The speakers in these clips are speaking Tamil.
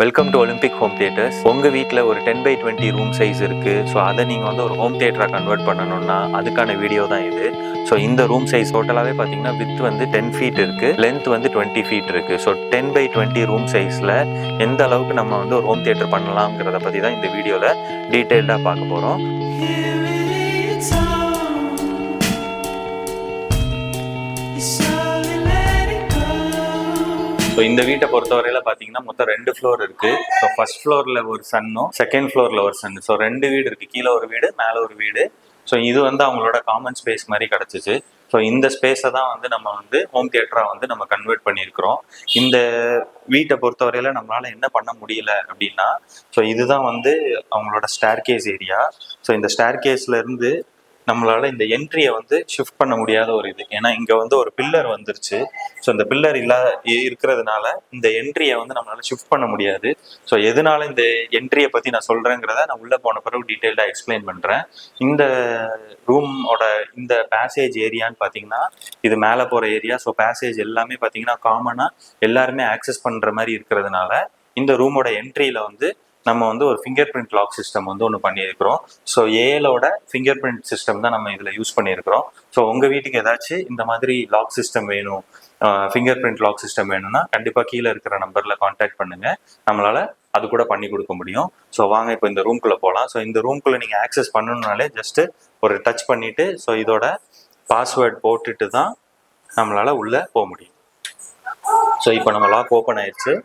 Welcome to Olympic home theatres. உங்கள் வீட்டில் ஒரு 10x20 ரூம் சைஸ் இருக்குது. ஸோ அதை நீங்கள் வந்து ஒரு ஹோம் தியேட்டராக கன்வெர்ட் பண்ணணும்னா அதுக்கான வீடியோ தான் இது. ஸோ இந்த ரூம் சைஸ் டோட்டலாகவே பார்த்தீங்கன்னா வித் வந்து 10 ஃபீட் இருக்குது, லென்த் வந்து 20 ஃபீட் இருக்குது. ஸோ 10x20 ரூம் சைஸில் எந்த அளவுக்கு நம்ம வந்து ஒரு ஹோம் தியேட்டர் பண்ணலாங்கிறத பற்றி தான் இந்த வீடியோவில் டீட்டெயில்டாக பார்க்க போகிறோம். ஸோ இந்த வீட்டை பொறுத்தவரையில் பார்த்தீங்கன்னா மொத்தம் 2 ஃப்ளோர் இருக்குது. ஸோ ஃபர்ஸ்ட் ஃப்ளோரில் ஒரு சன்னும் செகண்ட் ஃப்ளோரில் ஒரு சன்னு. ஸோ 2 வீடு இருக்குது, கீழே ஒரு வீடு மேலே ஒரு வீடு. ஸோ இது வந்து அவங்களோட காமன் ஸ்பேஸ் மாதிரி கிடச்சிச்சு. ஸோ இந்த ஸ்பேஸை தான் வந்து நம்ம வந்து ஹோம் தியேட்டராக வந்து நம்ம கன்வெர்ட் பண்ணியிருக்கிறோம். இந்த வீட்டை பொறுத்தவரையில் நம்மளால் என்ன பண்ண முடியல அப்படின்னா, ஸோ இதுதான் வந்து அவங்களோட ஸ்டேர்கேஸ் ஏரியா. ஸோ இந்த ஸ்டேர்கேஸ்லேருந்து நம்மளால இந்த என்ட்ரியை வந்து ஷிஃப்ட் பண்ண முடியாத ஒரு இது. ஏன்னா இங்கே வந்து ஒரு பில்லர் வந்துருச்சு. ஸோ இந்த பில்லர் இருக்கிறதுனால இந்த என்ட்ரியை வந்து நம்மளால ஷிஃப்ட் பண்ண முடியாது. ஸோ எதனால இந்த என்ட்ரியை பற்றி நான் சொல்கிறேங்கிறத நான் உள்ளே போன பிறகு டீட்டெயில்டாக எக்ஸ்பிளைன் பண்ணுறேன். இந்த ரூமோட இந்த பேசேஜ் ஏரியான்னு பார்த்தீங்கன்னா இது மேலே போகிற ஏரியா. ஸோ பேசேஜ் எல்லாமே பார்த்தீங்கன்னா காமனாக எல்லாருமே ஆக்சஸ் பண்ணுற மாதிரி இருக்கிறதுனால இந்த ரூமோட என்ட்ரியில் வந்து நம்ம வந்து ஒரு ஃபிங்கர் பிரிண்ட் லாக் சிஸ்டம் வந்து ஒன்று பண்ணியிருக்கிறோம். ஸோ ஏலோட ஃபிங்கர் பிரிண்ட் சிஸ்டம் தான் நம்ம இதில் யூஸ் பண்ணியிருக்கிறோம். ஸோ உங்கள் வீட்டுக்கு ஏதாச்சும் இந்த மாதிரி லாக் சிஸ்டம் வேணும், ஃபிங்கர் பிரிண்ட் லாக் சிஸ்டம் வேணும்னா கண்டிப்பாக கீழே இருக்கிற நம்பரில் கான்டாக்ட் பண்ணுங்கள், நம்மளால் அது கூட பண்ணி கொடுக்க முடியும். ஸோ வாங்க இப்போ இந்த ரூம்குள்ளே போகலாம். ஸோ இந்த ரூம்குள்ளே நீங்கள் ஆக்சஸ் பண்ணணுன்னாலே ஜஸ்ட்டு ஒரு டச் பண்ணிவிட்டு ஸோ இதோட பாஸ்வேர்ட் போட்டுட்டு தான் நம்மளால் உள்ளே போக முடியும். ஸோ இப்போ நம்ம லாக் ஓப்பன் ஆயிடுச்சு.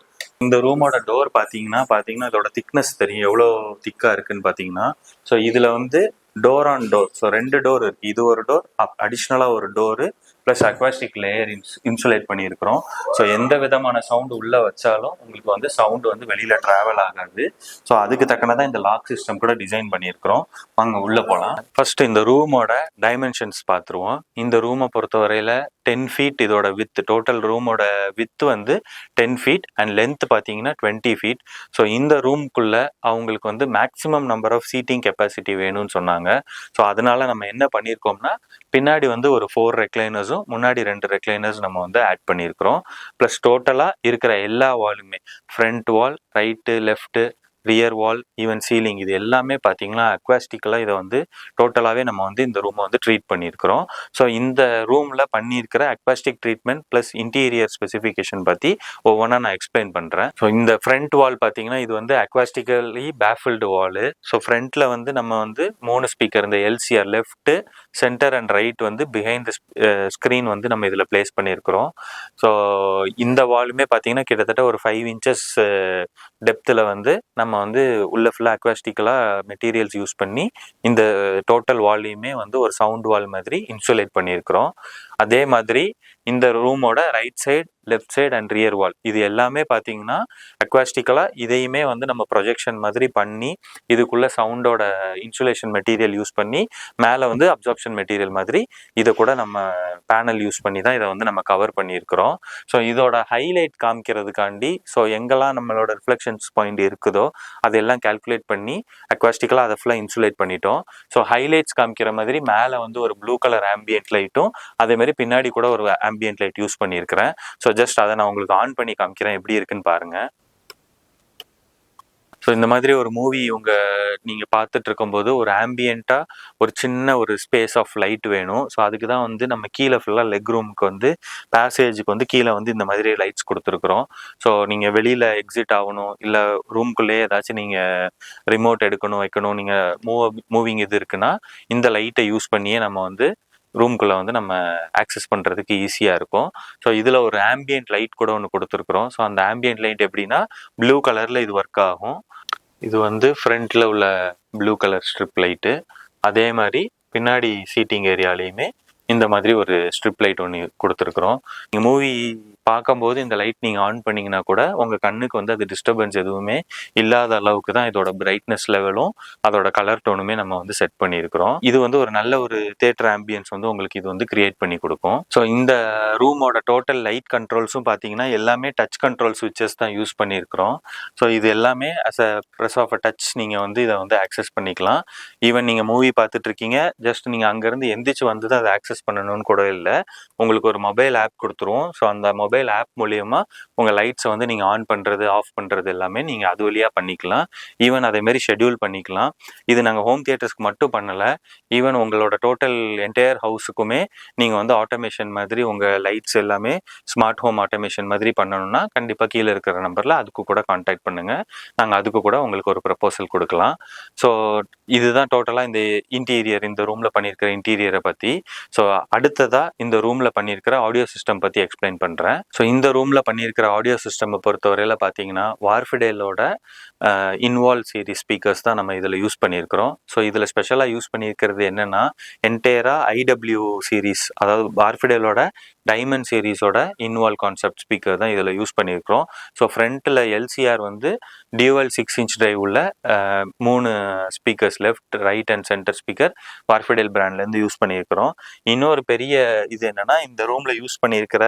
இந்த ரூமோட டோர் பார்த்தீங்கன்னா இதோட திக்னஸ் தெரியும் எவ்வளோ திக்காக இருக்குன்னு பார்த்தீங்கன்னா. ஸோ இதில் வந்து door on door, so 2 door இருக்குது. இது ஒரு டோர், அடிஷ்னலாக ஒரு door plus acoustic layer insulate பண்ணியிருக்கிறோம். ஸோ எந்த விதமான சவுண்டு உள்ளே வச்சாலும் உங்களுக்கு வந்து சவுண்டு வந்து வெளியில் ட்ராவல் ஆகாது. ஸோ அதுக்கு தக்கனதான் இந்த லாக் சிஸ்டம் கூட டிசைன் பண்ணியிருக்கிறோம். வாங்க உள்ளே போகலாம். ஃபர்ஸ்ட் இந்த ரூமோட டைமென்ஷன்ஸ் பார்த்துருவோம். இந்த ரூமை பொறுத்தவரையில் 10 ஃபீட் இதோட வித், டோட்டல் ரூமோட வித் வந்து 10 ஃபீட் அண்ட் லென்த் பார்த்தீங்கன்னா 20 ஃபீட். ஸோ இந்த ரூம்குள்ளே அவங்களுக்கு வந்து maximum number of seating capacity வேணும்னு சொன்னாங்க. ஸோ அதனால நம்ம என்ன பண்ணியிருக்கோம்னா பின்னாடி வந்து ஒரு 4 ரெக்லைனர்ஸும் முன்னாடி 2 ரெக்லைனர்ஸ் நம்ம வந்து ஆட் பண்ணியிருக்கிறோம். ப்ளஸ் டோட்டலாக இருக்கிற எல்லா வாலுமே ஃப்ரண்ட் வால், ரைட்டு, லெஃப்ட்டு, ரியர் வால், ஈவன் சீலிங் இது எல்லாமே பார்த்தீங்கன்னா அக்வாஸ்டிக்கலாக இதை வந்து டோட்டலாகவே நம்ம வந்து இந்த ரூமை வந்து ட்ரீட் பண்ணியிருக்கிறோம். ஸோ இந்த ரூமில் பண்ணியிருக்கிற acoustic treatment plus interior specification பற்றி ஒவ்வொன்றா நான் எக்ஸ்பிளைன் பண்ணுறேன். ஸோ இந்த ஃப்ரண்ட் வால் பார்த்தீங்கன்னா இது வந்து அக்வாஸ்டிக்கலி பேஃபில்டு வாலு. ஸோ ஃப்ரண்ட்டில் வந்து நம்ம வந்து 3 ஸ்பீக்கர், இந்த LCR left, centre and right வந்து பிஹைண்ட் த ஸ்க்ரீன் வந்து நம்ம இதில் பிளேஸ் பண்ணியிருக்கிறோம். ஸோ இந்த வாலுமே பார்த்தீங்கன்னா கிட்டத்தட்ட ஒரு 5 இன்ச்சஸ் டெப்த்தில் வந்து நம்ம வந்து உள்ள ஃபுல்லாக அக்வாஸ்டிக்கலாக மெட்டீரியல்ஸ் யூஸ் பண்ணி இந்த டோட்டல் வால்லையுமே வந்து ஒரு சவுண்ட் வால் மாதிரி இன்சுலேட் பண்ணியிருக்கிறோம். அதே மாதிரி இந்த ரூமோட right side, left side and rear wall இது எல்லாமே பார்த்தீங்கன்னா அக்வாஸ்டிக்கலாக இதையுமே வந்து நம்ம ப்ரொஜெக்ஷன் மாதிரி பண்ணி இதுக்குள்ளே சவுண்டோட இன்சுலேஷன் மெட்டீரியல் யூஸ் பண்ணி மேலே வந்து அப்சார்ப்ஷன் மெட்டீரியல் மாதிரி இதை கூட நம்ம பேனல் யூஸ் பண்ணி தான் இதை வந்து நம்ம கவர் பண்ணியிருக்கிறோம். ஸோ இதோட ஹைலைட் காமிக்கிறதுக்காண்டி ஸோ எங்கெல்லாம் நம்மளோட ரிஃப்ளெக்ஷன்ஸ் பாயிண்ட் இருக்குதோ அதெல்லாம் கால்குலேட் பண்ணி அக்வாஸ்டிக்கலாக அதை ஃபுல்லாக இன்சுலேட் பண்ணிட்டோம். ஸோ ஹைலைட்ஸ் காமிக்கிற மாதிரி மேலே வந்து ஒரு ப்ளூ கலர் ஆம்பியன்ட் லைட்டும் அதே மாதிரி பின்னாடி கூட ஒரு ஆம்பியன்ட் லைட் யூஸ் பண்ணியிருக்கிறேன். ஸோ ஜஸ்ட் அதை நான் உங்களுக்கு ஆன் பண்ணி காமிக்கிறேன் எப்படி இருக்குன்னு பாருங்க. ஸோ இந்த மாதிரி ஒரு மூவி நீங்கள் பார்த்துட்டு இருக்கும்போது ஒரு ஆம்பியண்ட்டாக ஒரு சின்ன ஒரு ஸ்பேஸ் ஆஃப் லைட் வேணும். ஸோ அதுக்கு தான் வந்து நம்ம கீழே ஃபுல்லாக லெக் ரூமுக்கு வந்து பேசேஜுக்கு வந்து கீழே வந்து இந்த மாதிரி லைட்ஸ் கொடுத்துருக்குறோம். ஸோ நீங்கள் வெளியில் எக்ஸிட் ஆகணும், இல்லை ரூம்குள்ளேயே ஏதாச்சும் நீங்கள் ரிமோட் எடுக்கணும் வைக்கணும், நீங்கள் மூவிங் இது இருக்குன்னா இந்த லைட்டை யூஸ் பண்ணியே நம்ம வந்து ரூம்குள்ளே வந்து நம்ம ஆக்சஸ் பண்ணுறதுக்கு ஈஸியாக இருக்கும். ஸோ இதில் ஒரு ஆம்பியன்ட் லைட் கூட ஒன்று கொடுத்துருக்குறோம். ஸோ அந்த ஆம்பியன்ட் லைட் எப்படின்னா ப்ளூ கலரில் இது ஒர்க் ஆகும். இது வந்து ஃப்ரண்ட்டில் உள்ள ப்ளூ கலர் ஸ்ட்ரிப் லைட்டு. அதே மாதிரி பின்னாடி சீட்டிங் ஏரியாலையுமே இந்த மாதிரி ஒரு ஸ்ட்ரிப் லைட் ஒன்று கொடுத்துருக்குறோம். நீங்கள் மூவி பார்க்கும்போது இந்த லைட் நீங்கள் ஆன் பண்ணிங்கன்னா கூட உங்கள் கண்ணுக்கு வந்து அது டிஸ்டர்பன்ஸ் எதுவுமே இல்லாத அளவுக்கு தான் இதோட பிரைட்னஸ் லெவலும் அதோட கலர் டோனுமே நம்ம வந்து செட் பண்ணியிருக்கிறோம். இது வந்து ஒரு நல்ல ஒரு தியேட்டர் ஆம்பியன்ஸ் வந்து உங்களுக்கு இது வந்து கிரியேட் பண்ணி கொடுக்கும். ஸோ இந்த ரூமோட டோட்டல் லைட் கண்ட்ரோல்ஸும் பார்த்தீங்கன்னா எல்லாமே டச் கண்ட்ரோல் சுவிட்சஸ் தான் யூஸ் பண்ணியிருக்கிறோம். ஸோ இது எல்லாமே as a press of a touch நீங்கள் வந்து இதை வந்து ஆக்சஸ் பண்ணிக்கலாம். ஈவன் நீங்கள் மூவி பார்த்துட்டு இருக்கீங்க, ஜஸ்ட் நீங்கள் அங்கேருந்து எந்திரிச்சு வந்து தான் அதை ஆக்சஸ் பண்ணணும்னு கூட இல்லை, உங்களுக்கு ஒரு மொபைல் ஆப் கொடுத்துருவோம். ஸோ அந்த மொபைல் மொபைல் ஆப் மூலியமா உங்கள் லைட்ஸை வந்து நீங்கள் ஆன் பண்ணுறது ஆஃப் பண்ணுறது எல்லாமே நீங்கள் அது வழியாக பண்ணிக்கலாம். ஈவன் அதேமாரி ஷெட்யூல் பண்ணிக்கலாம். இது நாங்கள் ஹோம் தியேட்டர்ஸ்க்கு மட்டும் பண்ணலை, ஈவன் உங்களோட டோட்டல் என்டையர் ஹவுஸுக்குமே நீங்கள் வந்து ஆட்டோமேஷன் மாதிரி உங்கள் லைட்ஸ் எல்லாமே ஸ்மார்ட் ஹோம் ஆட்டோமேஷன் மாதிரி பண்ணணும்னா கண்டிப்பாக கீழே இருக்கிற நம்பரில் அதுக்கு கூட கான்டாக்ட் பண்ணுங்கள். நாங்கள் அதுக்கு கூட உங்களுக்கு ஒரு ப்ரப்போசல் கொடுக்கலாம். ஸோ இதுதான் டோட்டலாக இந்த இன்டீரியர், இந்த ரூமில் பண்ணியிருக்கிற இன்டீரியரை பற்றி. ஸோ அடுத்ததாக இந்த ரூமில் பண்ணியிருக்கிற ஆடியோ சிஸ்டம் பற்றி எக்ஸ்பிளைன் பண்ணுறேன். ஸோ இந்த ரூமில் பண்ணியிருக்கிற ஆடியோ சிஸ்டம் பொறுத்தவரையில் பார்த்தீங்கன்னா வார்ஃபிடேலோட இன்வால்வ் சீரிஸ் ஸ்பீக்கர்ஸ் தான் நம்ம இதில் யூஸ் பண்ணியிருக்கிறோம். ஸோ இதில் ஸ்பெஷலாக யூஸ் பண்ணியிருக்கிறது என்னென்னா என்டையராக ஐடபிள்யூ சீரிஸ், அதாவது வார்ஃபிடேலோட டைமண்ட் சீரிஸோட இன்வால்வ் கான்செப்ட் ஸ்பீக்கர் தான் இதில் யூஸ் பண்ணியிருக்கிறோம். ஸோ ஃப்ரண்ட்டில் எல்சிஆர் வந்து டியூவல் 6" டிரைவ் உள்ள 3 speakers, left right and centre speaker Wharfedale பிராண்ட்லேருந்து யூஸ் பண்ணியிருக்கிறோம். இன்னொரு பெரிய இது என்னென்னா இந்த ரூமில் யூஸ் பண்ணியிருக்கிற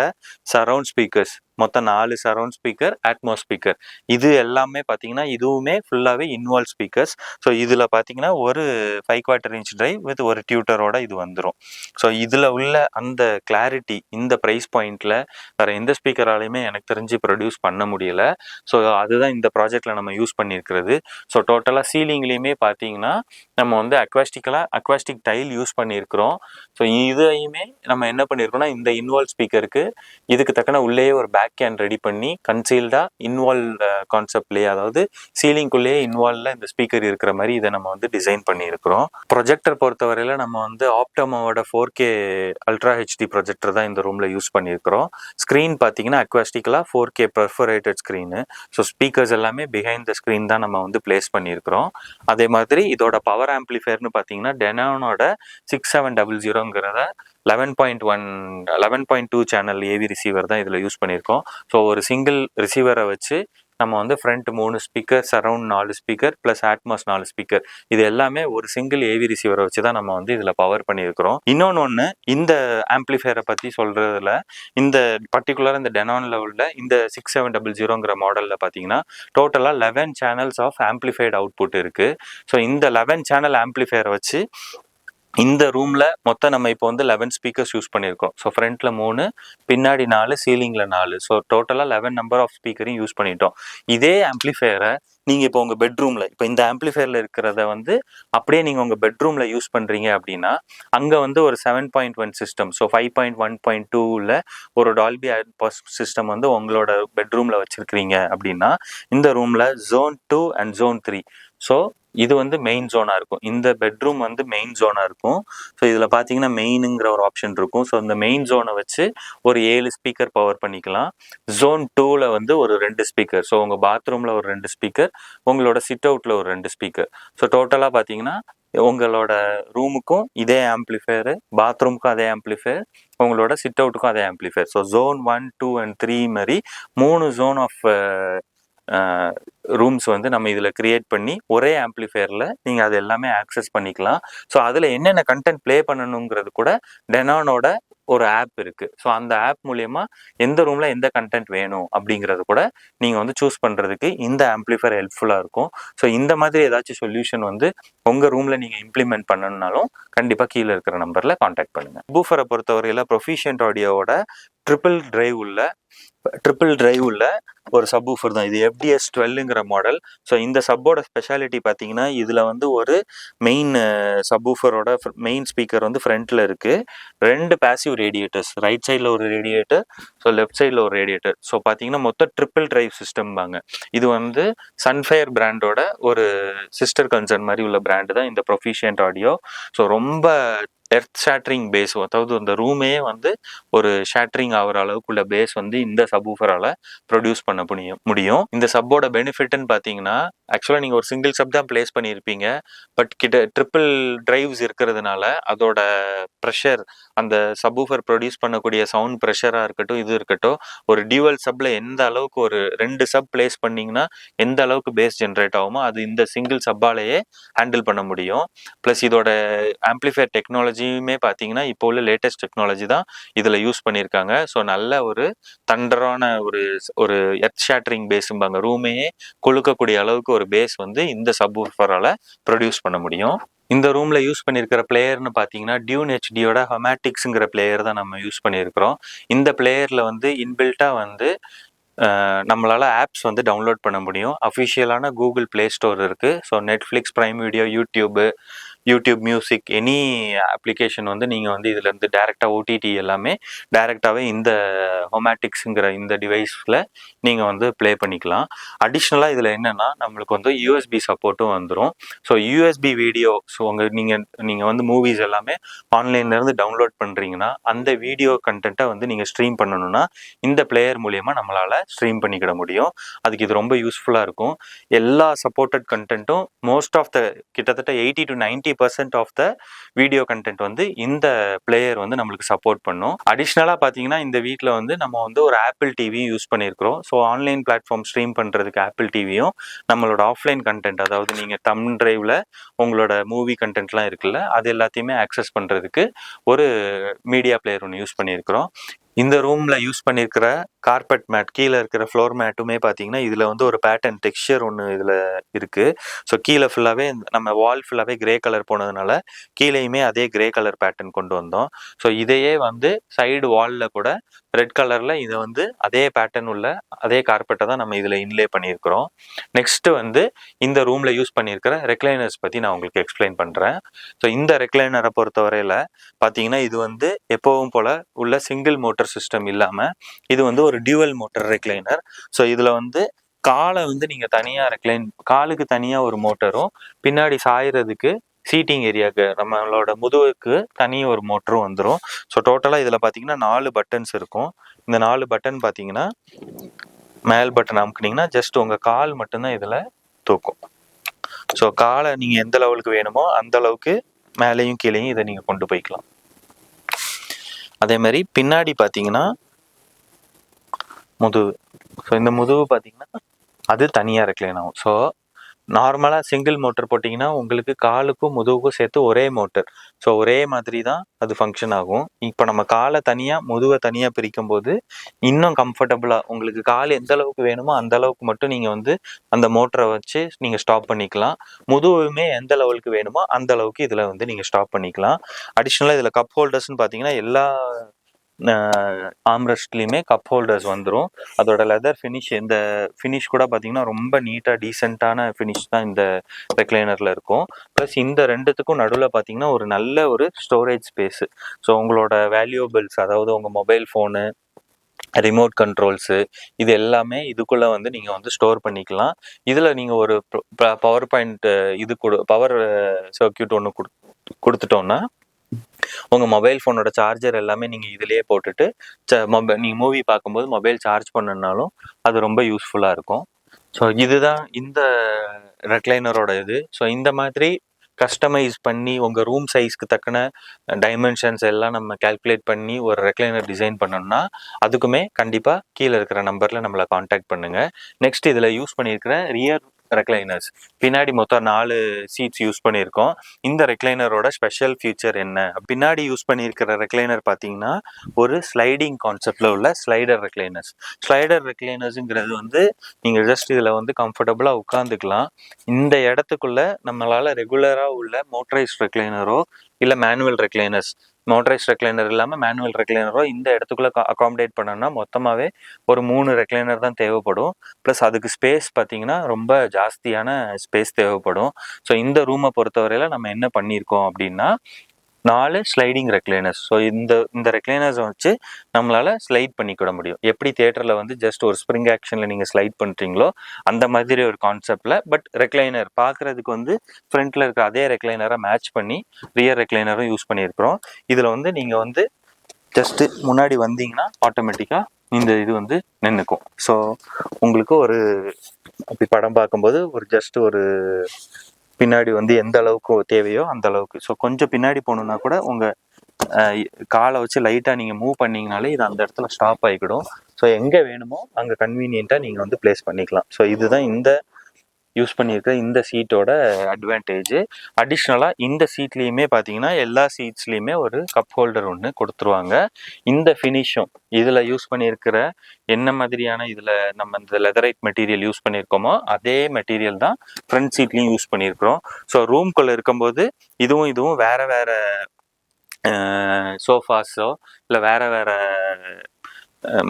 சரவுண்ட் ஸ்பீக்கர்ஸ், மொத்தம் 4 சரவுண்ட் ஸ்பீக்கர், அட்மோஸ் ஸ்பீக்கர், இது எல்லாமே பார்த்தீங்கன்னா இதுவுமே ஃபுல்லாகவே இன்வால்வ் ஸ்பீக்கர்ஸ். ஸோ இதில் பார்த்தீங்கன்னா ஒரு 5/4" டிரைவ் வித் ஒரு டியூட்டரோட இது வந்துடும். ஸோ இதில் உள்ள அந்த கிளாரிட்டி இந்த ப்ரைஸ் பாயிண்டில் வேறு எந்த ஸ்பீக்கராலையுமே எனக்கு தெரிஞ்சு ப்ரொடியூஸ் பண்ண முடியலை. ஸோ அதுதான் இந்த ப்ராஜெக்டில் நம்ம யூஸ் பண்ணியிருக்கிறது. ஸோ டோட்டலாக சீலிங்லேயுமே பார்த்தீங்கன்னா நம்ம வந்து அக்வாஸ்டிக் டைல் யூஸ் பண்ணியிருக்கிறோம். ஸோ இதையுமே நம்ம என்ன பண்ணியிருக்கோம்னா இந்த இன்வால்வ் ஸ்பீக்கருக்கு இதுக்கு தக்கன உள்ளேயே ஒரு பேக் கேன் ரெடி பண்ணி கன்சீல்டாக இன்வால்வ் கான்செப்ட்லேயே, அதாவது சீலிங்குள்ளேயே இன்வால்வ்ல இந்த ஸ்பீக்கர் இருக்கிற மாதிரி இதை நம்ம வந்து டிசைன் பண்ணியிருக்கிறோம். ப்ரொஜெக்டர் பொறுத்தவரையில் நம்ம வந்து ஆப்டமோட 4K அல்ட்ரா ஹெச்டி ப்ரொஜெக்டர் தான் இந்த ரூமில் யூஸ் பண்ணியிருக்கிறோம். ஸ்க்ரீன் பார்த்தீங்கன்னா அக்வாஸ்டிக்கலாக 4K perforated screen. So speakers எல்லாமே பிஹைண்ட் த ஸ்க்ரீன் தான் நம்ம வந்து பிளேஸ் பண்ணியிருக்கிறோம். அதே மாதிரி இதோட பவர் ஆம்பிளிஃபயர்னு பார்த்தீங்கன்னா டெனானோட 6700ங்கிறத 11.2 சேனல் ஏவி ரிசீவர் தான் இதில் யூஸ் பண்ணியிருக்கோம். ஸோ ஒரு சிங்கிள் ரிசீவரை வச்சு நம்ம வந்து front 3 speaker, surround 4 speaker plus Atmos 4 speaker, இது எல்லாமே ஒரு சிங்கிள் ஏவி ரிசீவரை வச்சு தான் நம்ம வந்து இதில் பவர் பண்ணியிருக்கிறோம். இன்னொன்று இந்த ஆம்பிளிஃபயரை பற்றி சொல்கிறதுல இந்த பர்டிகுலர் இந்த டெனானில் உள்ள இந்த 6700ங்கிற மாடலில் பார்த்தீங்கன்னா டோட்டலாக 11 சேனல்ஸ் ஆஃப் ஆம்பிளிஃபைடு அவுட்புட் இருக்குது. ஸோ இந்த 11 சேனல் ஆம்பிளிஃபயரை வச்சு இந்த ரூமில் மொத்தம் நம்ம இப்போ வந்து 11 ஸ்பீக்கர்ஸ் யூஸ் பண்ணியிருக்கோம். ஸோ ஃப்ரண்ட்டில் 3, பின்னாடி 4, சீலிங்கில் 4, ஸோ டோட்டலாக 11 நம்பர் ஆஃப் ஸ்பீக்கரையும் யூஸ் பண்ணிட்டோம். இதே ஆம்பிளிஃபயரை நீங்கள் இப்போ உங்கள் பெட்ரூமில், இப்போ இந்த ஆம்பிளிஃபயரில் இருக்கிறத வந்து அப்படியே நீங்கள் உங்கள் பெட்ரூமில் யூஸ் பண்ணுறீங்க அப்படின்னா அங்கே வந்து ஒரு 7.1 சிஸ்டம், ஸோ 5.1.2ல் ஒரு டால்பி அட்மாஸ் சிஸ்டம் வந்து உங்களோட பெட்ரூமில் வச்சுருக்கிறீங்க அப்படின்னா இந்த ரூமில் Zone 2 அண்ட் Zone 3, ஸோ இது வந்து மெயின் ஜோனாக இருக்கும். இந்த பெட்ரூம் வந்து மெயின் ஜோனாக இருக்கும். ஸோ இதில் பார்த்தீங்கன்னா மெயினுங்கிற ஒரு ஆப்ஷன் இருக்கும். ஸோ இந்த மெயின் ஜோனை வச்சு ஒரு 7 ஸ்பீக்கர் பவர் பண்ணிக்கலாம். Zone 2ல் வந்து ஒரு 2 ஸ்பீக்கர், ஸோ உங்கள் பாத்ரூமில் ஒரு 2 ஸ்பீக்கர், உங்களோட சிட் அவுட்டில் ஒரு 2 ஸ்பீக்கர். ஸோ டோட்டலாக பார்த்தீங்கன்னா உங்களோட ரூமுக்கும் இதே ஆம்பிளிஃபயரு, பாத்ரூமுக்கும் அதே ஆம்பிளிஃபயர், உங்களோட சிட் அவுட்டுக்கும் அதே ஆம்பிளிஃபயர். ஸோ Zone 1, 2 and 3 மாதிரி 3 ஜோன் ஆஃப் ரூம்ஸ் வந்து நம்ம இதில் கிரியேட் பண்ணி ஒரே ஆம்பிளிஃபயரில் நீங்கள் அது எல்லாமே ஆக்சஸ் பண்ணிக்கலாம். ஸோ அதில் என்னென்ன கண்டென்ட் ப்ளே பண்ணணுங்கிறது கூட டெனானோட ஒரு ஆப் இருக்குது. ஸோ அந்த ஆப் மூலயமா எந்த ரூமில் எந்த கண்டென்ட் வேணும் அப்படிங்கிறது கூட நீங்கள் வந்து சூஸ் பண்ணுறதுக்கு இந்த ஆம்பிளிஃபயர் ஹெல்ப்ஃபுல்லாக இருக்கும். ஸோ இந்த மாதிரி ஏதாச்சும் சொல்யூஷன் வந்து உங்கள் ரூமில் நீங்கள் இம்ப்ளிமெண்ட் பண்ணணுன்னாலும் கண்டிப்பாக கீழே இருக்கிற நம்பரில் காண்டாக்ட் பண்ணுங்கள். பூஃபரை பொறுத்தவரையில் ப்ரொஃபிஷியன்ட் ஆடியோவோட ட்ரிபிள் டிரைவ் உள்ள ஒரு சப்வூஃபர் தான் இது, FDS 12ங்கிற மாடல். ஸோ இந்த சப்போட ஸ்பெஷாலிட்டி பார்த்தீங்கன்னா இதில் வந்து ஒரு மெயின் சப்வூஃபரோட மெயின் ஸ்பீக்கர் வந்து ஃப்ரண்ட்டில் இருக்குது, 2 பேசிவ் ரேடியேட்டர்ஸ், ரைட் சைடில் ஒரு ரேடியேட்டர், ஸோ லெஃப்ட் சைடில் ஒரு ரேடியேட்டர். ஸோ பார்த்தீங்கன்னா மொத்தம் ட்ரிபிள் டிரைவ் சிஸ்டம்பாங்க. இது வந்து சன்ஃபயர் பிராண்டோட ஒரு சிஸ்டர் கன்சர்ன் மாதிரி உள்ள பிராண்டு தான் இந்த ப்ரொஃபிஷியன்ட் ஆடியோ. ஸோ ரொம்ப எர்த் ஷேட்டரிங் பேஸ், அதாவது அந்த ரூமே வந்து ஒரு ஷேட்டரிங் ஆகிற அளவுக்குள்ள பேஸ் வந்து இந்த சப்வூஃபரால் ப்ரொடியூஸ் பண்ண முடியும். இந்த சப்போட பெனிஃபிட்னு பார்த்தீங்கன்னா ஆக்சுவலாக நீங்கள் ஒரு சிங்கிள் சப் தான் பிளேஸ் பண்ணியிருப்பீங்க, பட் ட்ரிபிள் டிரைவ்ஸ் இருக்கிறதுனால அதோட ப்ரெஷர், அந்த சப்வூஃபர் ப்ரொடியூஸ் பண்ணக்கூடிய சவுண்ட் ப்ரெஷராக இருக்கட்டும், இது இருக்கட்டும், ஒரு டியூவல் சப்பில் எந்த அளவுக்கு ஒரு 2 சப் பிளேஸ் பண்ணிங்கன்னா எந்த அளவுக்கு பேஸ் ஜென்ரேட் ஆகுமோ அது இந்த சிங்கிள் சப்பாலேயே ஹேண்டில் பண்ண முடியும். ப்ளஸ் இதோட ஆம்பிளிஃபயர் டெக்னாலஜியுமே பார்த்தீங்கன்னா இப்போ உள்ள லேட்டஸ்ட் டெக்னாலஜி தான் இதில் யூஸ் பண்ணியிருக்காங்க. ஸோ நல்ல ஒரு தண்டரான ஒரு எர்த் ஷேட்டரிங் பேஸும்பாங்க, ரூமையே கொழுக்கக்கூடிய அளவுக்கு ஒரு பேஸ் வந்து இந்த சப்வூஃபரால் ப்ரொடியூஸ் பண்ண முடியும். இந்த ரூம்ல யூஸ் பண்ணியிருக்கிற பிளேயர்னு பார்த்தீங்கன்னா டியூன் ஹெச்டியோட ஹொமேட்டிக்ஸுங்கிற பிளேயர் தான் நம்ம யூஸ் பண்ணியிருக்கிறோம். இந்த பிளேயர்ல வந்து இன்பில்ட்டா வந்து நம்மளால ஆப்ஸ் வந்து டவுன்லோட் பண்ண முடியும். அஃபிஷியலான கூகுள் பிளே ஸ்டோர் இருக்கு. So Netflix, prime video, YouTube music, any application வந்து நீங்கள் வந்து இதுலேருந்து டேரெக்டாக ஓடிடி எல்லாமே டேரெக்டாகவே இந்த ஹொமேட்டிக்ஸுங்கிற இந்த டிவைஸில் நீங்கள் வந்து ப்ளே பண்ணிக்கலாம். அடிஷ்னலாக இதில் என்னென்னா நம்மளுக்கு வந்து யூஎஸ்பி சப்போர்ட்டும் வந்துடும். ஸோ யூஎஸ்பி வீடியோ, ஸோ நீங்கள் வந்து மூவிஸ் எல்லாமே ஆன்லைன்லேருந்து டவுன்லோட் பண்ணுறீங்கன்னா அந்த வீடியோ கண்டென்ட்டை வந்து நீங்கள் ஸ்ட்ரீம் பண்ணணும்னா இந்த பிளேயர் மூலியமாக நம்மளால் ஸ்ட்ரீம் பண்ணிக்கிட முடியும். அதுக்கு இது ரொம்ப யூஸ்ஃபுல்லாக இருக்கும். எல்லா சப்போர்ட்டட் கண்டென்ட்டும் மோஸ்ட் ஆஃப் த கிட்டத்தட்ட 80 to 90% of the video content வந்து இந்த பிளேயர் வந்து நம்மளுக்கு சப்போர்ட் பண்ணும். அடிஷ்னலாக பார்த்தீங்கன்னா இந்த வீக்கில் வந்து நம்ம வந்து ஒரு ஆப்பிள் டிவியும் யூஸ் பண்ணியிருக்கிறோம். ஸோ ஆன்லைன் பிளாட்ஃபார்ம் ஸ்ட்ரீம் பண்ணுறதுக்கு ஆப்பிள் டிவியும் நம்மளோட ஆஃப்லைன் கண்டென்ட், அதாவது நீங்கள் தம் டிரைவில் உங்களோட மூவி கண்டென்ட்லாம் இருக்குல்ல, அது எல்லாத்தையுமே ஆக்சஸ் பண்ணுறதுக்கு ஒரு மீடியா பிளேயர் ஒன்று யூஸ் பண்ணியிருக்கிறோம். இந்த ரூமில் யூஸ் பண்ணியிருக்கிற கார்பெட் மேட், கீழே இருக்கிற ஃப்ளோர் மேட்டுமே பார்த்தீங்கன்னா இதில் வந்து ஒரு பேட்டர்ன் டெக்ஸ்சர் ஒன்று இதில் இருக்குது. ஸோ கீழே ஃபுல்லாகவே நம்ம வால் ஃபுல்லாகவே கிரே கலர் போனதுனால கீழேயுமே அதே கிரே கலர் பேட்டர்ன் கொண்டு வந்தோம். ஸோ இதையே வந்து சைடு வாலில் கூட ரெட் கலரில் இதை வந்து அதே பேட்டர்ன் உள்ள அதே கார்பெட்டை தான் நம்ம இதில் இன்லே பண்ணியிருக்கிறோம். நெக்ஸ்ட்டு வந்து இந்த ரூமில் யூஸ் பண்ணியிருக்கிற ரெக்லைனர்ஸ் பற்றி நான் உங்களுக்கு எக்ஸ்பிளைன் பண்ணுறேன். ஸோ இந்த ரெக்லைனரை பொறுத்தவரையில் பார்த்தீங்கன்னா இது வந்து எப்பவும் போல் உள்ள சிங்கிள் மோட்டர் சிஸ்டம் இல்லாமல் இது வந்து ஒரு டியூவல் மோட்டர் ரெக்லைனர். ஸோ இதில் வந்து காலை வந்து நீங்கள் தனியாக காலுக்கு தனியாக ஒரு மோட்டரும், பின்னாடி சாயறதுக்கு சீட்டிங் ஏரியாவுக்கு நம்மளோட முதுகுக்கு தனி ஒரு மோட்டரும் வந்துடும். ஸோ டோட்டலாக இதில் பார்த்தீங்கன்னா 4 பட்டன்ஸ் இருக்கும். இந்த 4 பட்டன் பார்த்தீங்கன்னா மேல் பட்டன் அமுக்குனீங்கன்னா ஜஸ்ட் உங்கள் கால் மட்டும்தான் இதில் தூக்கும். ஸோ காலை நீங்கள் எந்த லெவலுக்கு வேணுமோ அந்த அளவுக்கு மேலேயும் கீழேயும் இதை நீங்கள் கொண்டு போய்க்கலாம். அதே மாதிரி பின்னாடி பார்த்தீங்கன்னா முதுகு, ஸோ இந்த முதுகு பார்த்தீங்கன்னா அது தனியாக ரெக்லைன் ஆகும். ஸோ நார்மலாக சிங்கிள் மோட்டர் போட்டிங்கன்னா உங்களுக்கு காலுக்கும் முதுகுக்கும் சேர்த்து ஒரே மோட்டர், ஸோ ஒரே மாதிரி தான் அது ஃபங்க்ஷன் ஆகும். இப்போ நம்ம காலை தனியாக முதுகை தனியாக பிரிக்கும் போது இன்னும் கம்ஃபர்டபுளாக உங்களுக்கு கால் எந்த அளவுக்கு வேணுமோ அந்த அளவுக்கு மட்டும் நீங்கள் வந்து அந்த மோட்டரை வச்சு நீங்கள் ஸ்டாப் பண்ணிக்கலாம். முதுகுமே எந்த லெவலுக்கு வேணுமோ அந்த அளவுக்கு இதில் வந்து நீங்கள் ஸ்டாப் பண்ணிக்கலாம். அடிஷ்னலாக இதில் கப் ஹோல்டர்ஸ்னு பார்த்தீங்கன்னா எல்லா ஆம்ரெஸ்ட்லேயுமே கப் ஹோல்டர்ஸ் வந்துடும். அதோட லெதர் ஃபினிஷ், இந்த ஃபினிஷ் கூட பார்த்தீங்கன்னா ரொம்ப நீட்டாக டீசெண்டான ஃபினிஷ் தான் இந்த ரெக்லைனரில் இருக்கும். ப்ளஸ் இந்த ரெண்டுத்துக்கும் நடுவில் பார்த்தீங்கன்னா ஒரு நல்ல ஒரு ஸ்டோரேஜ் ஸ்பேஸு. ஸோ உங்களோட வேல்யூபிள்ஸ், அதாவது உங்கள் மொபைல் ஃபோனு, ரிமோட் கண்ட்ரோல்ஸு, இது எல்லாமே இதுக்குள்ளே வந்து நீங்கள் வந்து ஸ்டோர் பண்ணிக்கலாம். இதில் நீங்கள் ஒரு பவர் பாயிண்ட் பவர் சர்க்கியூட் ஒன்று கொடுத்துட்டோன்னா உங்கள் மொபைல் ஃபோனோட சார்ஜர் எல்லாமே நீங்கள் இதிலேயே போட்டுட்டு நீங்கள் மூவி பார்க்கும்போது மொபைல் சார்ஜ் பண்ணனாலும் அது ரொம்ப யூஸ்ஃபுல்லாக இருக்கும். ஸோ இதுதான் இந்த ரெக்லைனரோட இது. ஸோ இந்த மாதிரி கஸ்டமைஸ் பண்ணி உங்கள் ரூம் சைஸ்க்கு தக்கன டைமென்ஷன்ஸ் எல்லாம் நம்ம கால்குலேட் பண்ணி ஒரு ரெக்லைனர் டிசைன் பண்ணோம்னா அதுக்குமே கண்டிப்பாக கீழே இருக்கிற நம்பரில் நம்மளை காண்டாக்ட் பண்ணுங்கள். நெக்ஸ்ட் இதில் யூஸ் பண்ணியிருக்கிற ரியர் ரெக்லைனர்ஸ், பின்னாடி மொத்தம் 4 சீட்ஸ் யூஸ் பண்ணியிருக்கோம். இந்த ரெக்லைனரோட ஸ்பெஷல் ஃபீச்சர் என்ன, பின்னாடி யூஸ் பண்ணியிருக்கிற ரெக்லைனர் பார்த்தீங்கன்னா ஒரு ஸ்லைடிங் கான்செப்டில் உள்ள ஸ்லைடர் ரெக்லைனர்ஸுங்கிறது வந்து நீங்கள் ஜஸ்ட் இதில் வந்து கம்ஃபர்டபுளாக உட்காந்துக்கலாம். இந்த இடத்துக்குள்ள நம்மளால் ரெகுலராக உள்ள மோட்டரைஸ்ட் ரெக்லைனரோ இல்லை மேனுவல் ரெக்லைனர்ஸ், மோட்டரைஸ்ட் ரெக்லைனர் இல்லாமல் மேனுவல் ரெக்லைனரோ இந்த இடத்துக்குள்ளே அகாமடேட் பண்ணோன்னா மொத்தமாகவே ஒரு 3 ரெக்லைனர் தான் தேவைப்படும். ப்ளஸ் அதுக்கு ஸ்பேஸ் பார்த்தீங்கன்னா ரொம்ப ஜாஸ்தியான ஸ்பேஸ் தேவைப்படும். ஸோ இந்த ரூமை பொறுத்தவரையில் நம்ம என்ன பண்ணியிருக்கோம் அப்படின்னா 4 ஸ்லைடிங் ரெக்லைனர்ஸ். ஸோ இந்த ரெக்லைனர்ஸை வச்சு நம்மளால் ஸ்லைட் பண்ணிக்கிட முடியும். எப்படி தியேட்டரில் வந்து ஜஸ்ட் ஒரு ஸ்ப்ரிங் ஆக்ஷனில் நீங்கள் ஸ்லைட் பண்ணுறீங்களோ அந்த மாதிரி ஒரு கான்செப்டில், பட் ரெக்லைனர் பார்க்குறதுக்கு வந்து ஃப்ரண்ட்டில் இருக்க அதே ரெக்லைனரை மேட்ச் பண்ணி ரியர் ரெக்லைனரும் யூஸ் பண்ணியிருக்கிறோம். இதில் வந்து நீங்கள் வந்து ஜஸ்ட்டு முன்னாடி வந்தீங்கன்னா ஆட்டோமேட்டிக்காக இந்த இது வந்து நின்றுக்கும். ஸோ உங்களுக்கு ஒரு அப்படி படம் பார்க்கும்போது ஒரு ஜஸ்ட் ஒரு பின்னாடி வந்து எந்த அளவுக்கு தேவையோ அந்த அளவுக்கு. ஸோ கொஞ்சம் பின்னாடி போகணுன்னா கூட உங்கள் காலை வச்சு லைட்டாக நீங்கள் மூவ் பண்ணிங்கனாலே இது அந்த இடத்துல ஸ்டாப் ஆகிக்கிடும். ஸோ எங்கே வேணுமோ அங்கே கன்வீனியண்ட்டாக நீங்கள் வந்து பிளேஸ் பண்ணிக்கலாம். ஸோ இதுதான் இந்த யூஸ் பண்ணியிருக்க இந்த சீட்டோட அட்வான்டேஜ். அடிஷ்னலாக இந்த சீட்லேயுமே பார்த்தீங்கன்னா எல்லா சீட்ஸ்லேயுமே ஒரு கப் ஹோல்டர் ஒன்று கொடுத்துருவாங்க. இந்த ஃபினிஷும் இதில் யூஸ் பண்ணியிருக்கிற என்ன மாதிரியான இதில் நம்ம இந்த லெதரைட் மெட்டீரியல் யூஸ் பண்ணியிருக்கோமோ அதே மெட்டீரியல் தான் ஃப்ரண்ட் சீட்லேயும் யூஸ் பண்ணியிருக்கிறோம். ஸோ ரூம்குள்ளே இருக்கும்போது இதுவும் வேறு வேறு சோஃபாஸோ இல்லை வேறு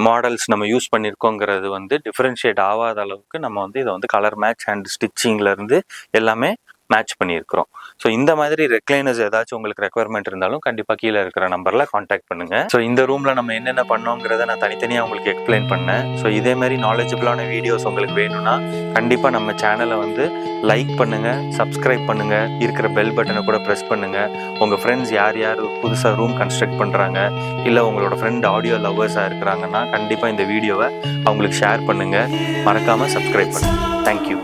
மாடல்ஸ் நம்ம யூஸ் பண்ணியிருக்கோங்கிறது வந்து டிஃப்ரென்ஷியேட் ஆகாத அளவுக்கு நம்ம வந்து இதை வந்து கலர் மேட்ச் அண்ட் ஸ்டிச்சிங்லேருந்து எல்லாமே மேட்ச் பண்ணியிருக்கிறோம். ஸோ இந்த மாதிரி ரெக்லைனர்ஸ் ஏதாச்சும் உங்களுக்கு ரெக்குவயர்மெண்ட் இருந்தாலும் கண்டிப்பாக கீழே இருக்கிற நம்பரில் காண்டாக்ட் பண்ணுங்கள். ஸோ இந்த ரூமில் நம்ம என்னென்ன பண்ணோங்கிறத நான் தனித்தனியாக உங்களுக்கு எக்ஸ்பிளைன் பண்ணேன். ஸோ இதே மாதிரி நாலேஜபிளான வீடியோஸ் உங்களுக்கு வேணும்னா கண்டிப்பாக நம்ம சேனலை வந்து லைக் பண்ணுங்கள், சப்ஸ்கிரைப் பண்ணுங்கள், இருக்கிற பெல் பட்டனை கூட ப்ரெஸ் பண்ணுங்கள். உங்கள் ஃப்ரெண்ட்ஸ் யார் புதுசாக ரூம் கன்ஸ்ட்ரக்ட் பண்ணுறாங்க இல்லை உங்களோட ஃப்ரெண்ட் ஆடியோ லவ்வர்ஸாக இருக்கிறாங்கன்னா கண்டிப்பாக இந்த வீடியோவை அவங்களுக்கு ஷேர் பண்ணுங்கள். மறக்காமல் சப்ஸ்கிரைப் பண்ணுங்கள். தேங்க்யூ.